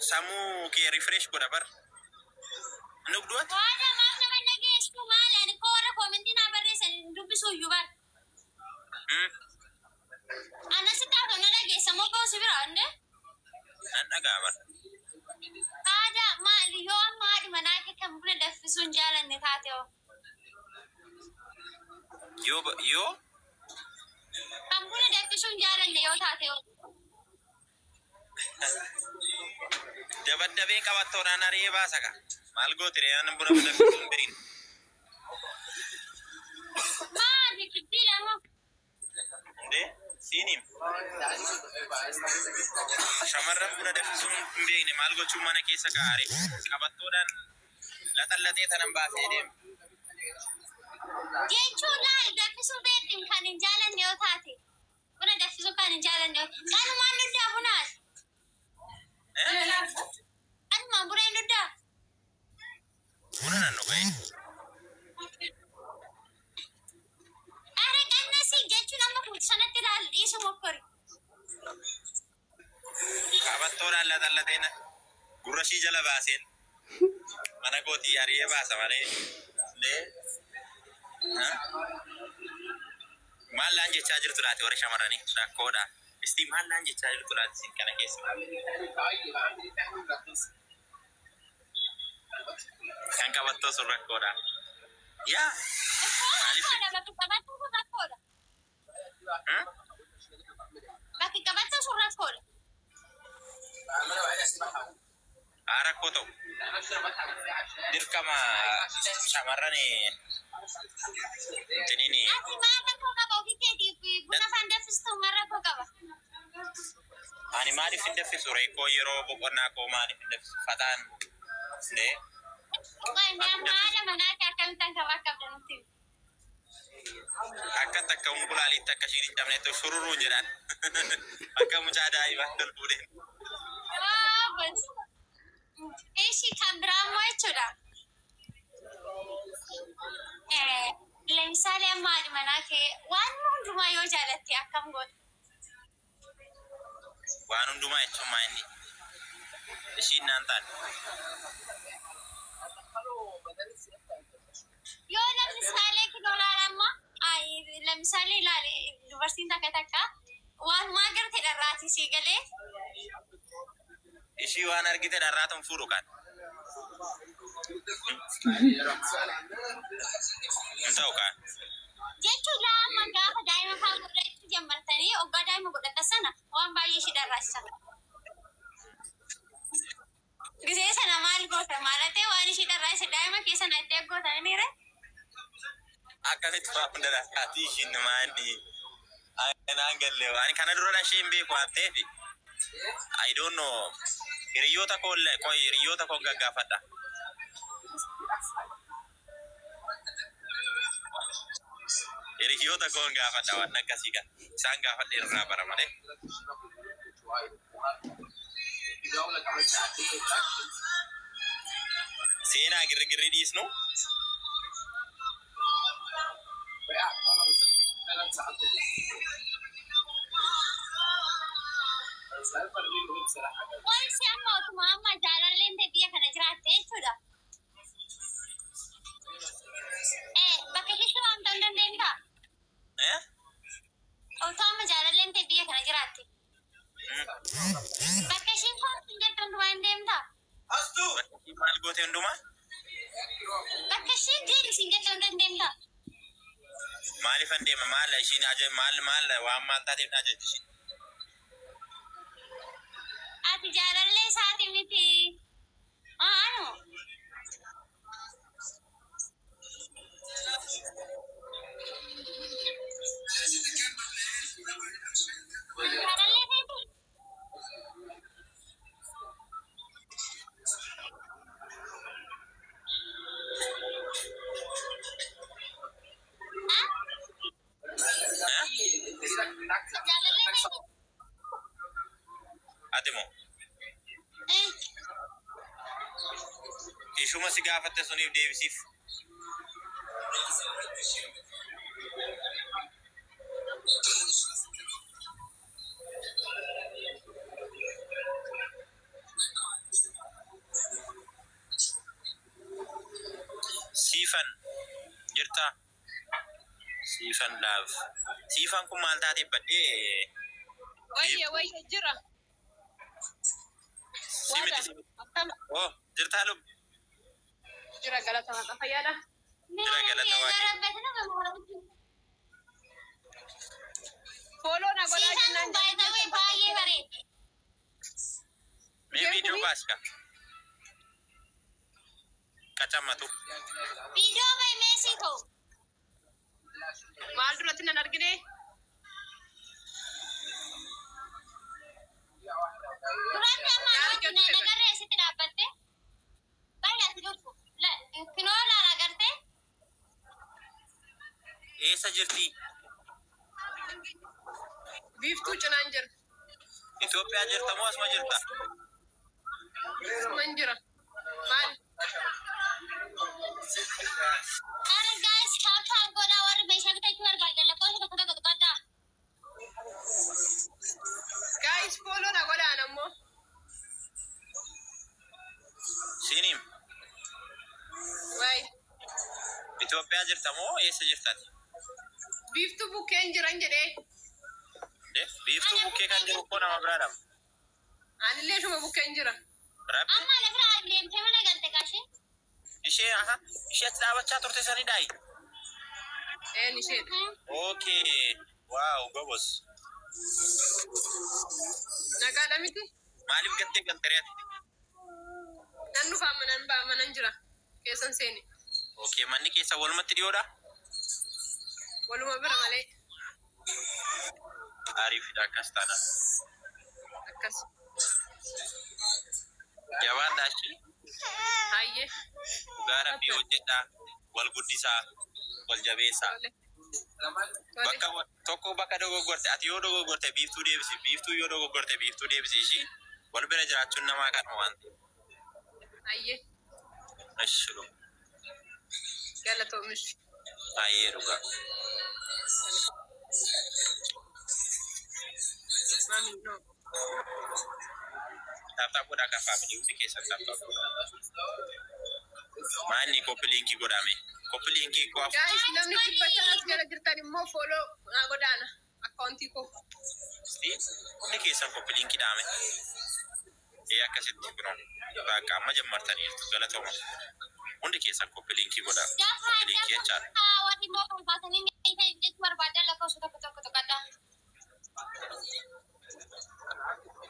Samu ke refresh ko dabar. Nugduat? Wala ma'am naman nag-i-eskumal. Ano ko ora commentin na barre sa dubiso yuban. Ana sa tao na lagi sa mo ko sibira ande? An agaban. Ada ma liyo ma di manake kampuna da fisun jalan ne tateo. Yo? Kampuna da fisun jalan ne yo tateo. Dabaddabe qabatto na reeba saka. Mal gootire an buna buna fisun berin. Ma di kidila mo. De sinim. Shamarran buna da fisun beene mal go chumana keessa kaare. Qabatto dan latallate tanan baasee deem. Jechuun laal da fisun beetin kan jalan ne yo tate. Buna da fisun kan jalan ne yo. Kanu man nudda bunas. Anu ma bura nudda. Buna nanno kai. Are kanna si jechuun amma kun sanatti laal isu mokkori. Qabatto dan latallate na gurrashi jala baaseen. Mana gooti ari'ee baasa malee. De maal laan jechaa jirtu laati warri shamarranii rakkoodha. Isti maal laan jechaa jirtu laati isin kana keessa. Kan qabattoo sun rakkoodha. Yaa Rakkoodha bakki qabattu sun rakkoodha. Bakki qabattu sun rakkoodha. rakkoo ta'u. Dirqama shamarranii tiniini. Ati maal rakkoo qaba ofii keetiif buna fan danfistu maal rakkoo qaba? Ani maaliif hin danfisu reekoo yeroo boqonnaa koo maaliif hin danfisu fataan dee. Haala manaa kee akkamittaan qabaa qabda nuti. Akka takka ungulaaliitti akka ishiin hin cabnetti shururuu jedhaan. Akka mucaa daa'imman tolbuudeen. Ishi kan biraa immoo jechuudha. Leemsaalee amma haadhi manaa kee waan hundumaa yoo jaalatte akkam godha? Waan hundumaa jechuun maa inni? Ishiin naan taane. Yoo leemsaalee kiloo laalamma leemsaalee ilaale dubartiin takka waan maa garte dharraati sii galee. Ishii waan argite dharraatuun fuudhu kan. Hin ta'u kan. Jechuun laama gaafa daa'ima fa'aa godhachuu jammartanii oggaa daa'ima godhata sana waan baay'ee ishii dharraachisa. Gisee sana maal goota maalatee waan ishii dharraachise daa'ima keessa na itti eeggootan ni ree? Akkamitti waan hunda dharraati ishiin maanni. Naan galle waan kana dura ishee hin beeku waan ta'eef. I don't know. Hiriyoota koo gaggaafadha. Hiriyoota koo gaafadha waan akkasii kan isaan gaafadhe irraa bara malee. Seenaa girgirri dhiisnu. Wanti amma otuma amma jaalalleen ta'e biyya kana jiraatte jechuudha. Bakka ishee waamta hin dandeenyuta? Otoo amma jaalalleen ta'e biyya kana jiraatte. Bakka isheen koomti hin jettu hundumaa hin deemta? Maal goote hundumaa? Bakka ishee deemis hin jettu hin deemta? Maaliif hin deema? Maal ishiin maal waan maal taateef na ajajji ishiin? Ati jaalallee isaati miti. Anu. Jaalallee isaati. Jaalallee isaati. Ati moo? Ishuma si gaafatte suniif deebisiif. Siifan jirta. Siifan laaf. Siifan kun maal taatee baddee? Wayya jira. Oh, jirta lub. Jira galata mata fayyada. Jira galata waaqi. Follow na gola jinan baay'ee baay'ee bareeda. Mee video baaska. Kacamatu. Video bay meesii ta'u. maal duratti nan argine. Duratti amma nagarree asitti dhaabbatte. Baay'ee dhufu. Kinoola agarte. Eessa jirti? Biiftuu cinaan jira. Itoophiyaa jirta moo asuma jirta? Man jira. Maal? Guys, tap goda warri meeshaa bitachuu barbaadan lakkoofsa tokko tokko tuqadhaa. Guys, follow na godaan ammoo. Sinim. Way. Itoophiyaa jirta moo eessa jirtati? Biiftuu bukkeen jiran jedhee. Biiftuu bukkee kan jiru koo nama biraadhaam. Anillee shuma bukkeen jira. Rabbi. Amma lafa adeemtee mana galte kaashee. Ishee achi dhaabachaa turte sanii daayi. Nisheedha. Okay. Wow, gobos. Nagaadha miti. Maaliif gattee galtereeti? Nan dhufaa manan ba'a manan jira. Keessan seeni. Okay, manni keessa walumatti dhiyoodha? Waluma bira malee. Ariifidha akkas taana. Akkas. Jabaan daashii. Hayyee. Dhugaa rabbii hojjedhaa. Wal guddisaa. Wal jabeessaa. Bakka tokko bakka dogoggorte ati yoo dogoggorte biiftuu deebisi. Biiftuu yoo dogoggorte biiftuu deebisi ishii. Wal bira jiraachuun namaa kanuma waan ta'eef. Hayyee. Ashiro. Galatoomish. Hayyee dhugaa. Mami no. Taaptaa godhaa kan faamilii hundi keessatti taaptaa godhaa. Maanni koppiliinkii godhame. Koppiliinkii koo afu. Guys, namni kibbachaa as jala jirtan immoo follow na godaana. Akkauntii koo. Hundi keessan koppiliinkii dhaame. Akkasitti kunuun. Bakka amma jammartaniirtu galatooma. Hundi keessan koppiliinkii godhaa. Koppiliinkii jechaadha. Warri immoo barbaatanii jechuun barbaadan lakkoofsa tokko tokko tuqadhaa.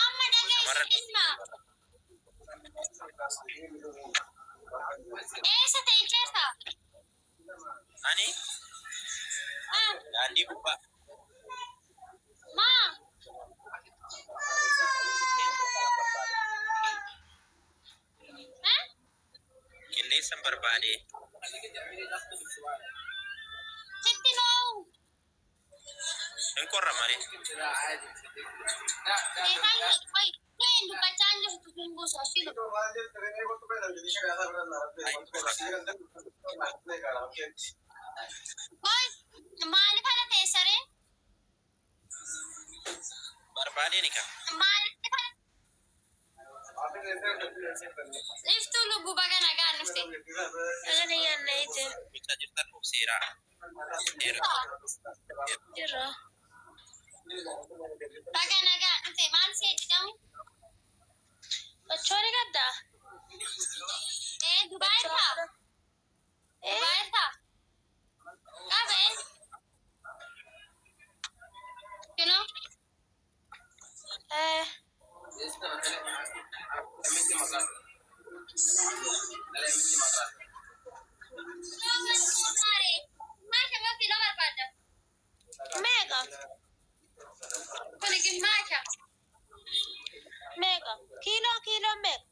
Amma dhageessisma. Eessa ta'e ceerta? Ani? Daandii gubbaa. Maa? Qilleessan barbaade. Sitti noo. Hin qorra malee. Dubbachaa jirtu kun gosa filo. Maaliif ala teessaree? Barbaade ni kan. Maaliif ala? Iftuu lubbuu baga nagaan dhufte. Agana yaanna ite. Bicha jirtan of seeraa. Jira. Baga nagaan dhufte maal see jedhamu? Bachoori gaddaa? Dubaay ta'a. Dubaay ta'a. Qabee? You know? Mega. Kunin macha. Mega. Kilo mega.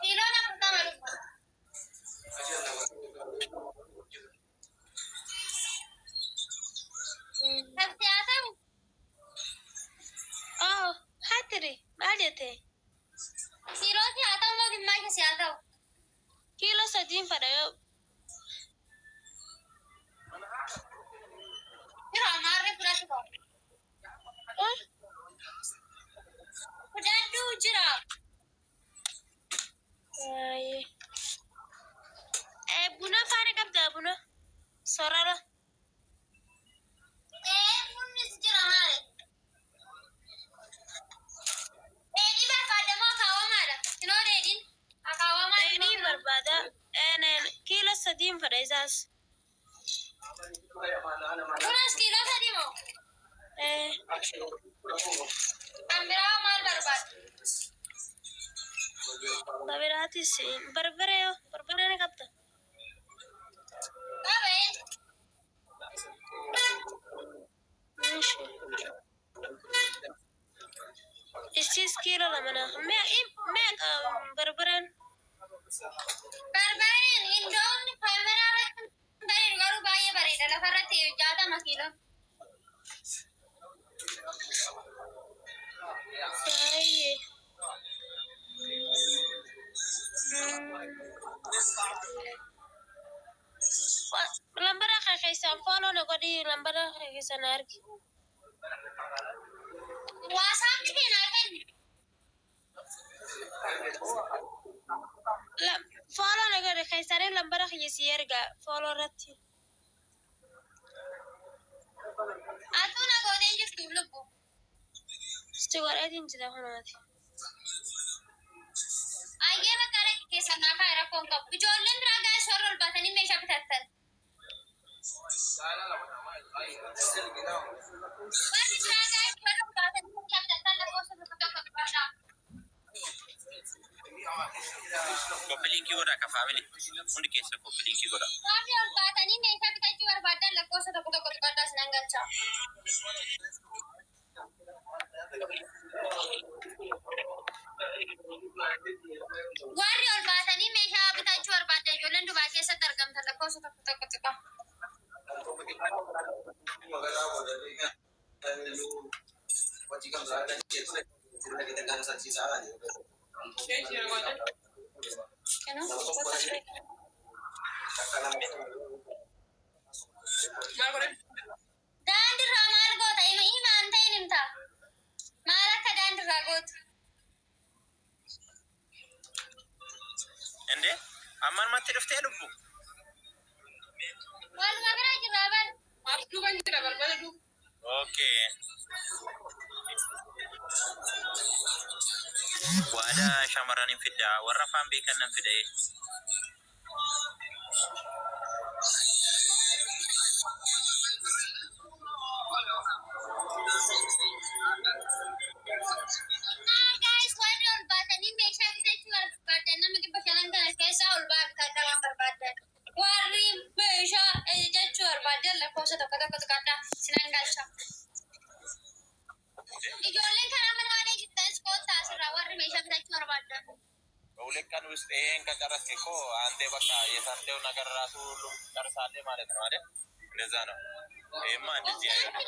Kilo na pertama lupa. Ternyata. Oh, hatri. Ada teh. Kilo siapa mau gimana siapa? Kilo sajin pada yuk. Kira nare berarti kok. Udah jira. Sorara. Kunis jira maali? Deedii barbaadamoo akaawwamaadha? Sinoo deediin akaawwamaa Deedii barbaada. Kiilo 3 fedha isaas. Kunis kiiloo 3 moo? Kan biraa maal barbaada? Babiraatis barbare ni qabda. Qabee? Isis kiilo 2. Meeqa barbaraan? Barbaadeen iddoon kaameraa irratti bareedu garuu baay'ee bareeda. Lafarratti 60 kiiloo. Baay'ee. Lambara keessan follow na godhi lambara keessan argi. Waasaappi keenaa kenni. Follow na godhi keessan lambara keessi erga follow irratti. Atuu na godhee jirtu lubbu. Sti godheetiin jira kunaati. Ayyee bakka rakki keessan naa kaa'e rakkoon qabu. Ijoolleen biraa gaa'e soorra ol baatanii meeshaa bitattan. Warri biraa gaa'e soorra ol baatanii meeshaa bitattan lakkoofsa tokko qabaadhaa. Koppiliinkii godhaa ka faamili. Hundi keessa koppiliinkii godhaa. Warri ol baatanii meeshaa bitachuu barbaadan lakkoofsa tokko qabaadhaa sinan galchaa. Warri ol baatanii meeshaa bitachuu barbaadan ijoolleen Dubaay keessatti argamtan lakkoofsa tokko xiqqaa. Daandirraa maal goota? Himaan ta'in himta. Maal akka daandirraa goota? Ende ammaan matti dhuftee lubbu. Waluma bira jirraa bar. Abduu kan jira balbala duu. Okay. Waadaa shamarraniin fiddaa warra afaan beekan nan fidee. Guys, warri ol baatanii meeshaa bitachuu barbaadan nama 500 kana keessaa ol baatanii waan barbaadan. Warri meeshaa jechuu barbaadan lakkoofsa tokko xiqqaadhaa sinan galcha. Ijoolleen karaa mana waan eegittan iskoottaa asirraa warri meeshaa bitachuu barbaadan. Ulekan ውስጥ ይሄን ከጨረስክ እኮ አንተ በቃ የሰርደው ነገር ራሱ ሁሉም ጨርሳለህ ማለት ነው አይደል? እንደዛ ነው። ይሄማ እንደዚህ አይደለም።